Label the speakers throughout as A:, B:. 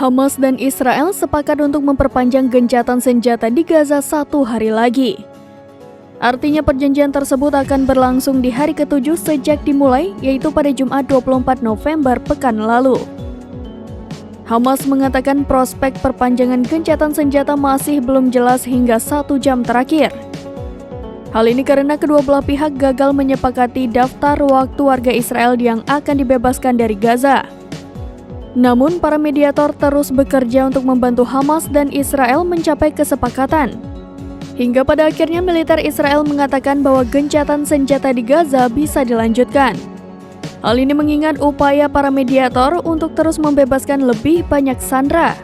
A: Hamas dan Israel sepakat untuk memperpanjang gencatan senjata di Gaza 1 hari lagi. Artinya perjanjian tersebut akan berlangsung di hari ke-7 sejak dimulai, yaitu pada Jumat 24 November pekan lalu. Hamas mengatakan prospek perpanjangan gencatan senjata masih belum jelas hingga 1 jam terakhir. Hal ini karena kedua belah pihak gagal menyepakati daftar waktu warga Israel yang akan dibebaskan dari Gaza. Namun, para mediator terus bekerja untuk membantu Hamas dan Israel mencapai kesepakatan. Hingga pada akhirnya militer Israel mengatakan bahwa gencatan senjata di Gaza bisa dilanjutkan. Hal ini mengingat upaya para mediator untuk terus membebaskan lebih banyak sandera.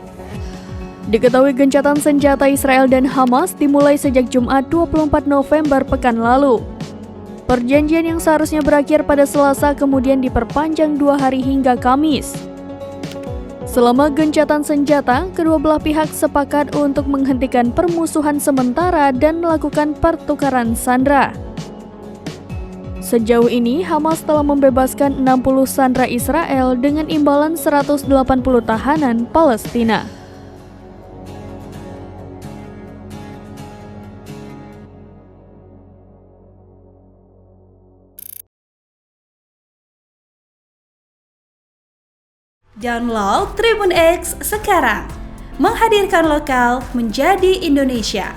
A: Diketahui gencatan senjata Israel dan Hamas dimulai sejak Jumat 24 November pekan lalu. Perjanjian yang seharusnya berakhir pada Selasa kemudian diperpanjang 2 hari hingga Kamis. Selama gencatan senjata, kedua belah pihak sepakat untuk menghentikan permusuhan sementara dan melakukan pertukaran sandera. Sejauh ini, Hamas telah membebaskan 60 sandera Israel dengan imbalan 180 tahanan Palestina.
B: Download Tribun X sekarang, menghadirkan lokal menjadi Indonesia.